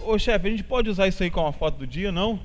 Ô chefe, a gente pode usar isso aí como uma foto do dia, não?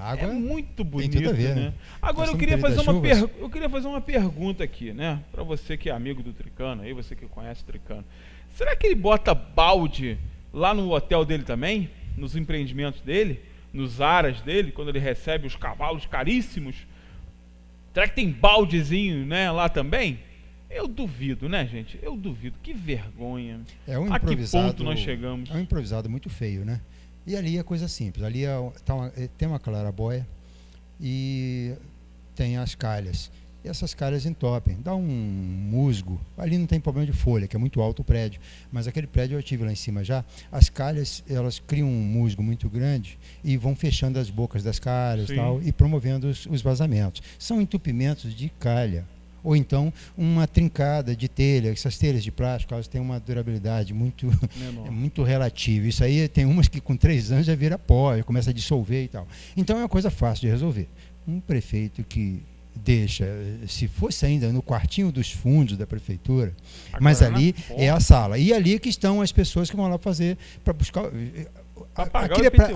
Água é muito bonito, tem tudo a ver, né? Agora eu queria fazer uma pergunta aqui, né? Pra você que é amigo do Tricano, aí você que conhece o Tricano. Será que ele bota balde lá no hotel dele também? Nos empreendimentos dele? Nos aras dele? Quando ele recebe os cavalos caríssimos? Será que tem baldezinho, né, lá também? Eu duvido, né, gente? Eu duvido. Que vergonha. A que ponto nós chegamos? É um improvisado muito feio, né? E ali é coisa simples. Ali tem uma clarabóia e tem as calhas. E essas calhas entopem. Dá um musgo. Ali não tem problema de folha, que é muito alto o prédio. Mas aquele prédio eu tive lá em cima já. As calhas, elas criam um musgo muito grande e vão fechando as bocas das calhas e promovendo os vazamentos. São entupimentos de calha. Ou então uma trincada de telha. Essas telhas de plástico, elas têm uma durabilidade muito relativa. Isso aí tem umas que com 3 anos já vira pó, já começa a dissolver e tal. Então é uma coisa fácil de resolver. Um prefeito que deixa, se fosse ainda no quartinho dos fundos da prefeitura, agora, mas ali é a sala. E ali que estão as pessoas que vão lá fazer para buscar...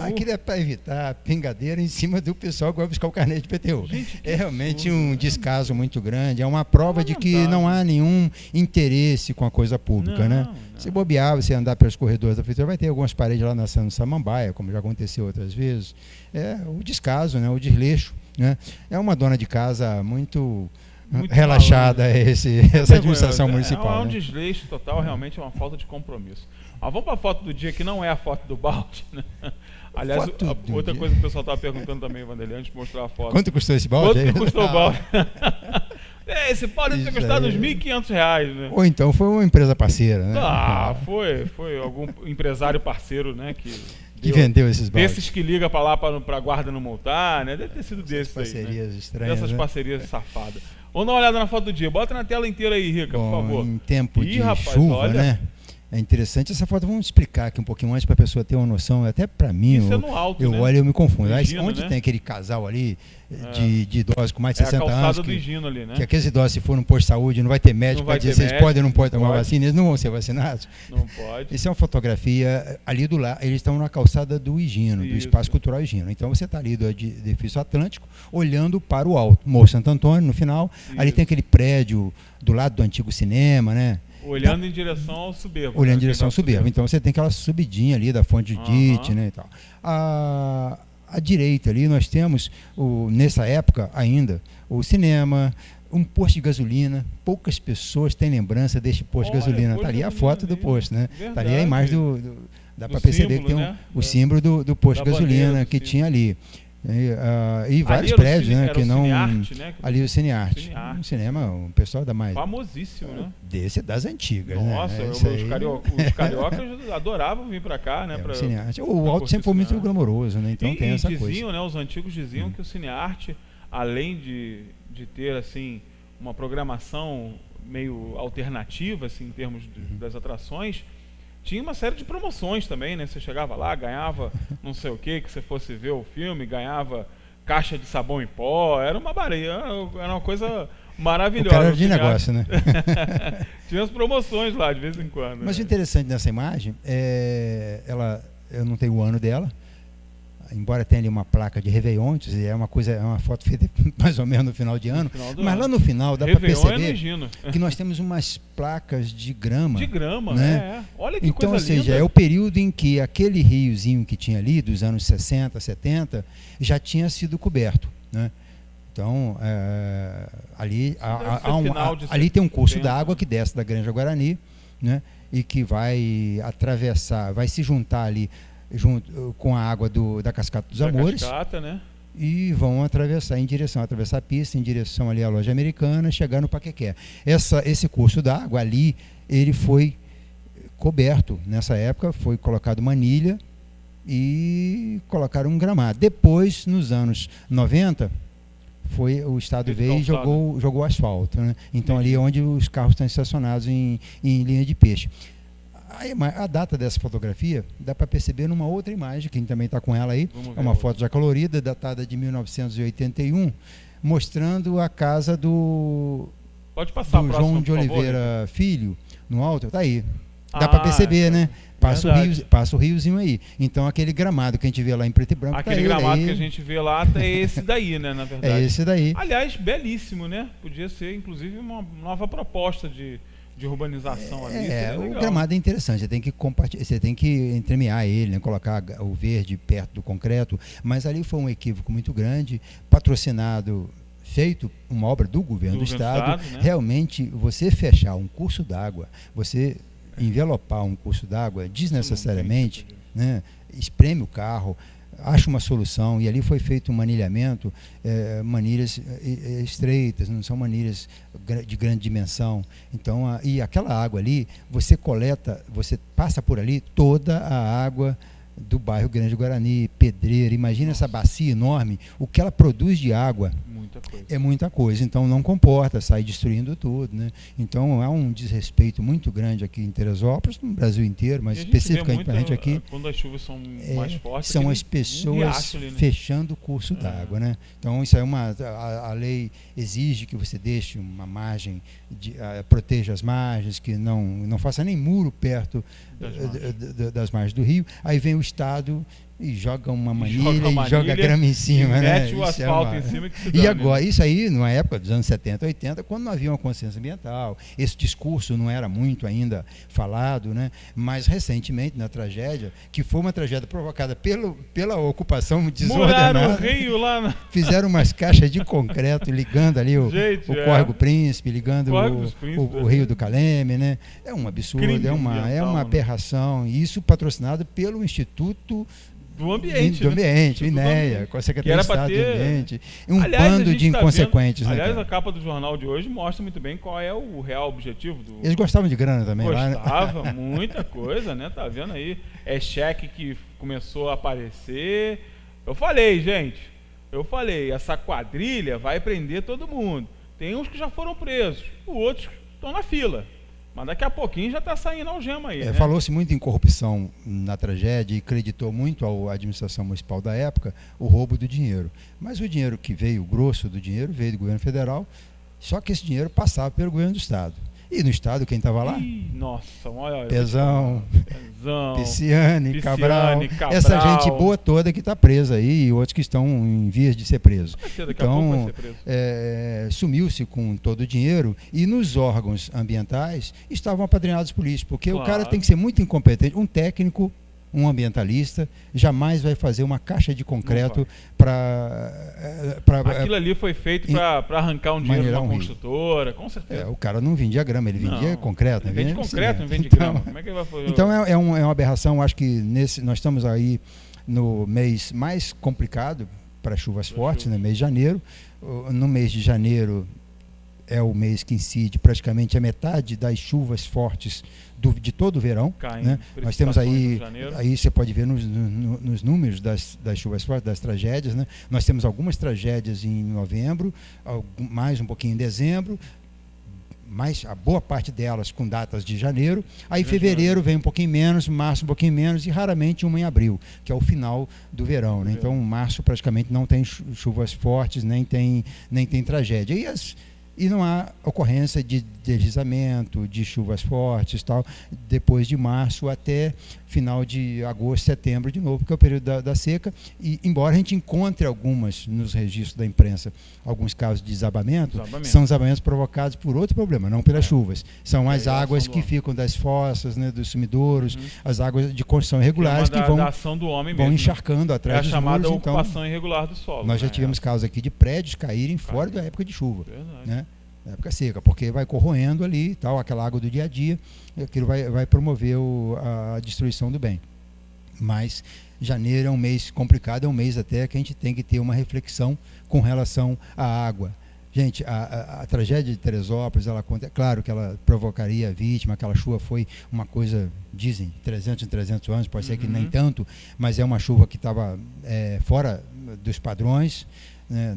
Aquilo é para evitar pingadeira em cima do pessoal que vai buscar o carnê de PTU. Gente, é realmente um descaso muito grande, é uma prova de que não há nenhum interesse com a coisa pública, né? Se bobear, você andar pelos corredores da prefeitura, vai ter algumas paredes lá na Samambaia, como já aconteceu outras vezes. É o descaso, né? O desleixo, né? É uma dona de casa muito relaxada essa administração municipal. É um desleixo total, realmente é uma falta de compromisso. Vamos para a foto do dia, que não é a foto do balde, né? Aliás, outra coisa que o pessoal estava perguntando também, Vanderlei, antes de mostrar a foto. Quanto custou esse balde? Quanto custou o balde? Esse balde deve ter custado uns R$1.500, né? Ou então foi uma empresa parceira, né? Foi algum empresário parceiro, né? Que vendeu esses baldes. Desses que liga para lá para a guarda não multar, né? Deve ter sido desses aí. Parcerias estranhas. Essas parcerias safadas. Vamos dar uma olhada na foto do dia. Bota na tela inteira aí, Rica, por favor. Em tempo de chuva, né? É interessante essa foto. Vamos explicar aqui um pouquinho antes para a pessoa ter uma noção. Até para mim, eu olho e eu me confundo. Onde tem aquele casal ali de idosos com mais de 60 anos, do Higino ali, né? Que aqueles idosos, se for no posto de saúde, não vai ter médico para dizer se eles podem ou não podem tomar vacina, eles não vão ser vacinados. Não pode. Isso é uma fotografia ali do lado. Eles estão na calçada do Higino, do Espaço Cultural Higino. Então você está ali do edifício Atlântico, olhando para o alto. Morro Santo Antônio, no final. Isso. Ali tem aquele prédio do lado do antigo cinema, né? Olhando em direção ao Soberbo. Olhando em direção ao Soberbo. Então você tem aquela subidinha ali da Fonte Judite, né, e tal. À direita ali nós temos, nessa época ainda, o cinema, um posto de gasolina. Poucas pessoas têm lembrança deste posto de gasolina. Está ali a foto do posto, né? Está ali a imagem dá para perceber que tem o símbolo do posto de gasolina que tinha ali. E vários prédios, né? Que não. Cinearte, né? Ali o Cinearte. Um cinema, um pessoal da mais. Famosíssimo, né? Das antigas. Nossa, né? Os cariocas adoravam vir para cá, né? O Alto sempre foi muito glamouroso, né? Então tem essa coisa. Né? Os antigos diziam que o Cinearte, além de ter assim uma programação meio alternativa, assim, em termos das atrações, tinha uma série de promoções também, né? Você chegava lá, ganhava não sei o que você fosse ver o filme, ganhava caixa de sabão em pó, era uma coisa maravilhosa. O cara de negócio, né? Tinha as promoções lá, de vez em quando. Mas o interessante dessa imagem eu não tenho o ano dela, embora tenha ali uma placa de Réveillon, é uma foto feita mais ou menos no final de ano, mas lá no final dá para perceber que nós temos umas placas de grama. De grama, né? Olha que então, coisa linda. Ou seja, é o período em que aquele riozinho que tinha ali, dos anos 60, 70, já tinha sido coberto, né? Então, ali tem um curso d'água que desce da Granja Guarani, né? E que vai atravessar, vai se juntar ali junto com a água da Cascata dos Amores, né? E vão atravessar a pista, em direção ali à loja americana, chegar no Paquequé. Esse curso d'água ali, ele foi coberto, nessa época foi colocado manilha e colocaram um gramado. Depois, nos anos 90, o Estado veio e jogou asfalto, né? Então ali é onde os carros estão estacionados em linha de peixe. A data dessa fotografia dá para perceber numa outra imagem, quem também está com ela aí, é uma foto já colorida, datada de 1981, mostrando a casa do Pode passar João de Oliveira Filho, no alto. Está aí. Dá para perceber, né? Passa o riozinho aí. Então aquele gramado que a gente vê lá em preto e branco. Aquele gramado que a gente vê lá é esse daí, né? Na verdade. É esse daí. Aliás, belíssimo, né? Podia ser, inclusive, uma nova proposta de urbanização ali. O gramado é interessante. Você tem que entremear ele, né? Colocar o verde perto do concreto. Mas ali foi um equívoco muito grande, patrocinado. Feito uma obra do governo do Estado, né? Realmente você fechar um curso d'água, você envelopar um curso d'água desnecessariamente, né? Espreme o carro, acha uma solução, e ali foi feito um manilhamento, manilhas estreitas, não são manilhas de grande dimensão. Então, e aquela água ali, você coleta, você passa por ali toda a água do bairro Grande Guarani, Pedreira. Imagina essa bacia enorme, o que ela produz de água. É muita coisa. Então não comporta, sai destruindo tudo, né? Então há um desrespeito muito grande aqui em Teresópolis, no Brasil inteiro, mas especificamente para a gente aqui. Quando as chuvas são mais fortes, são as pessoas ali, né? Fechando o curso d'água, né? Então isso é a lei exige que você deixe uma margem, proteja as margens, que não faça nem muro perto das margens do rio. Aí vem o Estado e joga uma manilha e joga grama em cima, né? Mete o asfalto em cima que se dane. E agora, isso aí, numa época dos anos 70, 80, quando não havia uma consciência ambiental, esse discurso não era muito ainda falado, né? Mas recentemente, na tragédia, que foi uma tragédia provocada pela ocupação desordenada, Muraram o rio lá fizeram umas caixas de concreto ligando ali o Córrego Príncipe, ligando o Rio do Caleme, né? É um absurdo, é uma aberração, e isso patrocinado pelo Instituto do Ambiente, o INEA, com a Secretaria de Estado do Ambiente, bando de inconsequentes. Aliás, a capa do jornal de hoje mostra muito bem qual é o real objetivo do... Eles gostavam de grana também. Gostava, né? Muita coisa, né? Tá vendo aí? É cheque que começou a aparecer. Eu falei, gente, essa quadrilha vai prender todo mundo. Tem uns que já foram presos, os outros estão na fila. Mas daqui a pouquinho já está saindo algema aí. Né? Falou-se muito em corrupção na tragédia e creditou muito à administração municipal da época o roubo do dinheiro. Mas o dinheiro que veio, o grosso do dinheiro, veio do governo federal, só que esse dinheiro passava pelo governo do Estado. E no Estado, quem estava lá? Nossa, olha. Pezão, Pisciani, Cabral, essa gente boa toda que está presa aí e outros que estão em vias de ser presos. Então, sumiu-se com todo o dinheiro e nos órgãos ambientais estavam apadrinhados políticos, porque o cara tem que ser muito incompetente, um técnico, um ambientalista, jamais vai fazer uma caixa de concreto para... Aquilo ali foi feito para arrancar um dinheiro de uma construtora, com certeza. O cara não vendia grama, ele vendia concreto. Ele vende concreto, não vende grama. Como é que ele vai fazer? Então é uma aberração. Acho que nós estamos aí no mês mais complicado para chuvas fortes, né? Mês de janeiro. No mês de janeiro é o mês que incide praticamente a metade das chuvas fortes de todo o verão. Né? Nós temos aí você pode ver nos números das chuvas fortes, das tragédias. Né? Nós temos algumas tragédias em novembro, mais um pouquinho em dezembro, mas a boa parte delas com datas de janeiro. Aí fevereiro vem um pouquinho menos, março um pouquinho menos e raramente uma em abril, que é o final do verão. Né? Então março praticamente não tem chuvas fortes, nem tem tragédia. E não há ocorrência de deslizamento, de chuvas fortes, tal, depois de março até final de agosto, setembro de novo, que é o período da seca. E embora a gente encontre algumas nos registros da imprensa, alguns casos de desabamento, são desabamentos provocados por outro problema, não pelas chuvas. São as águas que ficam das fossas, né, dos sumidouros, as águas de construção irregulares que vão encharcando atrás dos muros. É a chamada ocupação irregular do solo. Nós já tivemos casos aqui de prédios caírem fora da época de chuva. Né? Na época seca, porque vai corroendo ali, tal, aquela água do dia a dia, e aquilo vai promover a destruição do bem. Mas janeiro é um mês complicado, é um mês até que a gente tem que ter uma reflexão com relação à água. Gente, a tragédia de Teresópolis, claro que ela provocaria a vítima, aquela chuva foi uma coisa, dizem, 300 em 300 anos, pode ser que nem tanto, mas é uma chuva que estava fora dos padrões.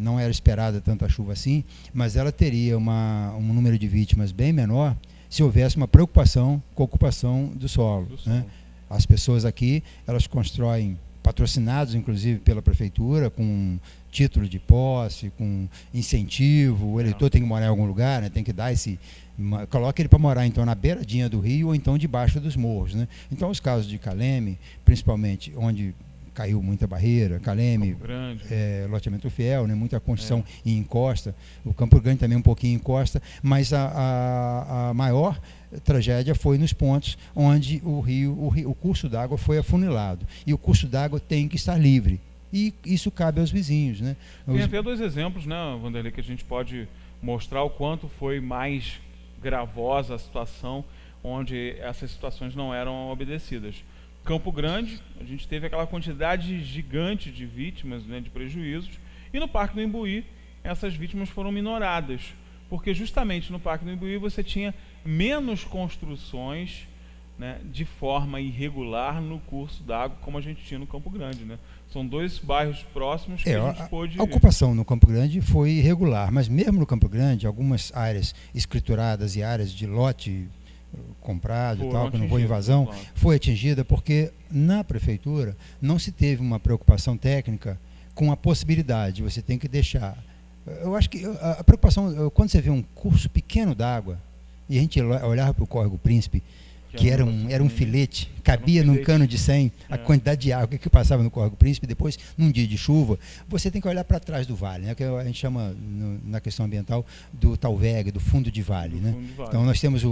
Não era esperada tanta chuva assim, mas ela teria um número de vítimas bem menor se houvesse uma preocupação com a ocupação do solo. Né? As pessoas aqui, elas constroem patrocinados inclusive pela prefeitura, com título de posse, com incentivo. O eleitor tem que morar em algum lugar, né? Tem que dar coloca ele para morar então na beiradinha do rio ou então debaixo dos morros, né? Então os casos de Caleme, principalmente onde caiu muita barreira, Caleme, loteamento fiel, né? Muita construção em encosta, o Campo Grande também um pouquinho em encosta, mas a maior tragédia foi nos pontos onde o curso d'água foi afunilado, e o curso d'água tem que estar livre, e isso cabe aos vizinhos, né? Tem até 2 exemplos, né, Vanderlei, que a gente pode mostrar o quanto foi mais gravosa a situação onde essas situações não eram obedecidas. Campo Grande, a gente teve aquela quantidade gigante de vítimas, né, de prejuízos, e no Parque do Imbuí essas vítimas foram minoradas, porque justamente no Parque do Imbuí você tinha menos construções, né, de forma irregular no curso d'água, como a gente tinha no Campo Grande, né? São 2 bairros próximos que a gente pôde... A ocupação no Campo Grande foi irregular, mas mesmo no Campo Grande, algumas áreas escrituradas e áreas de lote comprado e tal, que não foi invasão, foi atingida porque na prefeitura não se teve uma preocupação técnica com a possibilidade. Você tem que deixar... Eu acho que a preocupação, quando você vê um curso pequeno d'água, e a gente olhava para o Córrego Príncipe, que era um filete, cabia num cano de 100, a quantidade de água que passava no Córrego Príncipe, depois, num dia de chuva, você tem que olhar para trás do vale, né, que a gente chama, na questão ambiental, do Talveg, do fundo de vale, né? Então nós temos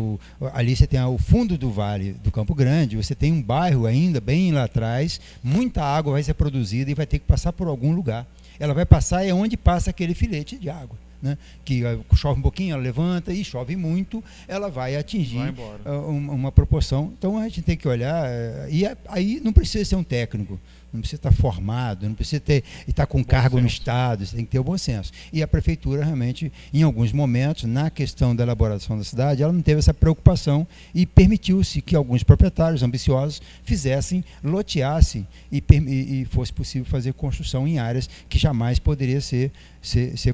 ali você tem o fundo do vale do Campo Grande, você tem um bairro ainda bem lá atrás, muita água vai ser produzida e vai ter que passar por algum lugar. Ela vai passar onde passa aquele filete de água, né? Que chove um pouquinho, ela levanta, e chove muito, ela vai atingir uma proporção. Então a gente tem que olhar, e aí não precisa ser um técnico, não precisa estar formado, não precisa estar com cargo no Estado, você tem que ter o bom senso. E a prefeitura realmente, em alguns momentos, na questão da elaboração da cidade, ela não teve essa preocupação e permitiu-se que alguns proprietários ambiciosos fizessem, loteassem e fosse possível fazer construção em áreas que jamais poderia ser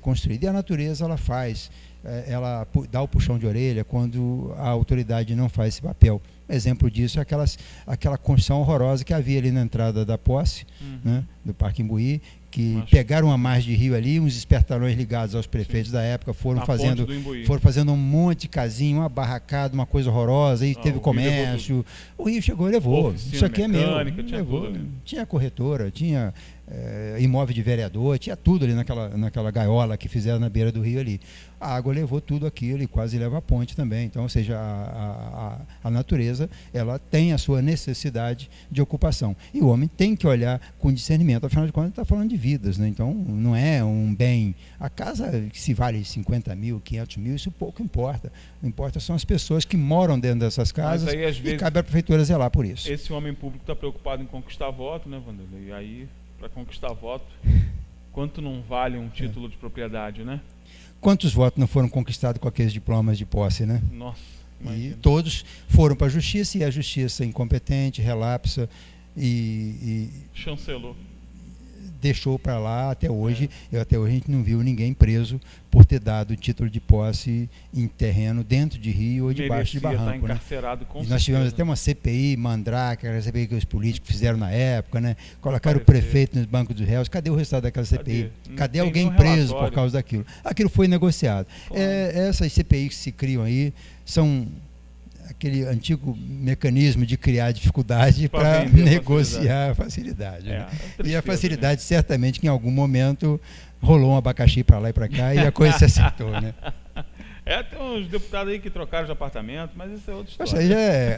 construída. E a natureza, ela faz, ela dá o puxão de orelha quando a autoridade não faz esse papel. Exemplo disso é aquela construção horrorosa que havia ali na entrada da posse, né, do Parque Imbuí, que pegaram uma margem de rio ali, uns espertalhões ligados aos prefeitos da época foram fazendo um monte de casinha, uma barracada, uma coisa horrorosa, e teve comércio. O rio chegou e levou. Isso aqui é meu. Levou. Tinha corretora, tinha imóvel de vereador, tinha tudo ali naquela gaiola que fizeram na beira do rio ali. A água levou tudo aquilo e quase leva a ponte também. Então, ou seja, a natureza, ela tem a sua necessidade de ocupação. E o homem tem que olhar com discernimento. Afinal de contas, está falando de vidas, né? Então, não é um bem... A casa, se vale 50 mil, 500 mil, isso pouco importa. O que importa são as pessoas que moram dentro dessas casas, aí, às vezes, cabe à prefeitura zelar por isso. Esse homem público está preocupado em conquistar voto, né, Vanderlei? E aí, para conquistar voto, quanto não vale um título de propriedade, né? Quantos votos não foram conquistados com aqueles diplomas de posse, né? Nossa, imagina. E todos foram para a justiça, e a justiça incompetente, relapsa e chancelou. Deixou para lá até hoje. Até hoje a gente não viu ninguém preso por ter dado título de posse em terreno dentro de rio ou debaixo de barranco. Tá encarcerado, com e nós tivemos até uma CPI, Mandrake, aquela CPI que os políticos fizeram na época, né? Colocaram o prefeito nos bancos dos réus. Cadê o resultado daquela CPI? Cadê alguém preso por causa daquilo? Aquilo foi negociado. Essas CPIs que se criam aí são aquele antigo mecanismo de criar dificuldade para negociar a facilidade. Né? E a facilidade, certamente, que em algum momento rolou um abacaxi para lá e para cá e a coisa se acertou, né? Tem uns deputados aí que trocaram de apartamento, mas isso é outra história. Poxa,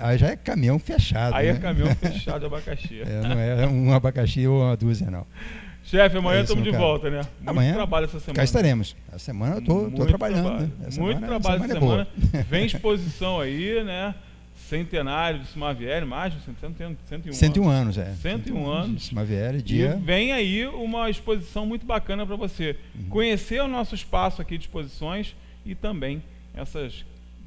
aí já é caminhão fechado. Aí, né? É caminhão fechado de abacaxi. Não é um abacaxi ou uma dúzia, não. Chefe, amanhã estamos de volta, né? Amanhã trabalho essa semana. Cá estaremos. A semana eu estou trabalhando. Muito trabalho essa semana. Vem exposição aí, né? Centenário de Simavieri, mais de 101 anos. 101 anos. Simavieri, dia. E vem aí uma exposição muito bacana para você conhecer o nosso espaço aqui de exposições e também essas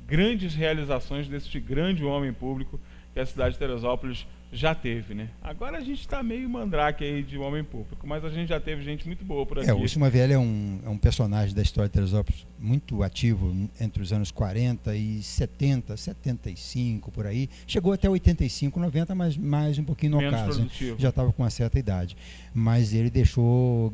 grandes realizações desse grande homem público que a cidade de Teresópolis já teve, né? Agora a gente está meio mandrake aí de homem público, mas a gente já teve gente muito boa por aqui. O Simavieri é um personagem da história de Teresópolis muito ativo entre os anos 40 e 70, 75, por aí. Chegou até 85, 90, mas mais um pouquinho no ocaso. Já estava com uma certa idade. Mas ele deixou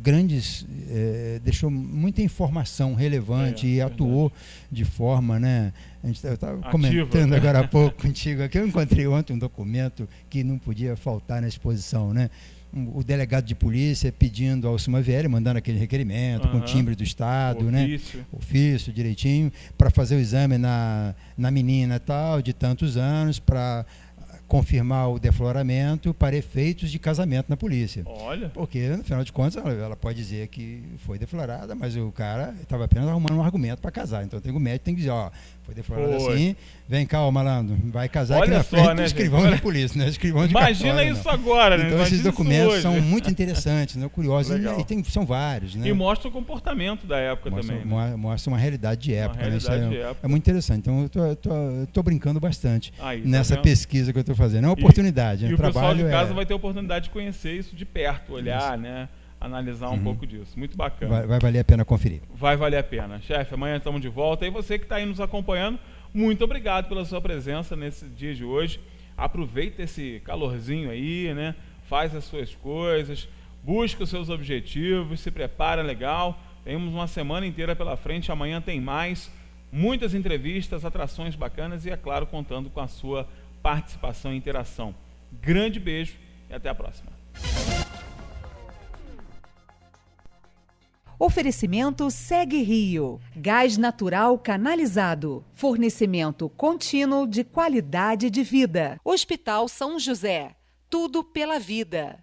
deixou muita informação relevante e atuou de forma, né? Eu estava comentando agora há pouco contigo aqui, eu encontrei ontem um documento que não podia faltar na exposição, né? O delegado de polícia pedindo ao Sumavieri, mandando aquele requerimento com timbre do Estado, ofício direitinho, para fazer o exame na menina tal, de tantos anos, para confirmar o defloramento para efeitos de casamento na polícia. Olha. Porque, no final de contas, ela pode dizer que foi deflorada, mas o cara estava apenas arrumando um argumento para casar. Então, o médico tem que dizer, foi deflorado assim, vem cá, ô malandro, vai casar aqui na frente do escrivão de polícia, né? Escrivão de Imagina cartório, isso agora, né? Então, esses documentos são muito interessantes, né? Curiosos, e são vários, né? E mostra o comportamento da época também. Mostra uma realidade de época. Isso é muito interessante. Então, eu estou brincando bastante nessa pesquisa que eu estou fazendo. É uma oportunidade. E o pessoal de casa vai ter a oportunidade de conhecer isso de perto, olhar, né? Analisar um pouco disso. Muito bacana. Vai valer a pena conferir. Vai valer a pena. Chefe, amanhã estamos de volta. E você que está aí nos acompanhando, muito obrigado pela sua presença nesse dia de hoje. Aproveita esse calorzinho aí, né? Faz as suas coisas, busca os seus objetivos, se prepara legal. Temos uma semana inteira pela frente. Amanhã tem mais. Muitas entrevistas, atrações bacanas e, é claro, contando com a sua participação e interação. Grande beijo e até a próxima. Oferecimento Segue Rio. Gás natural canalizado. Fornecimento contínuo de qualidade de vida. Hospital São José. Tudo pela vida.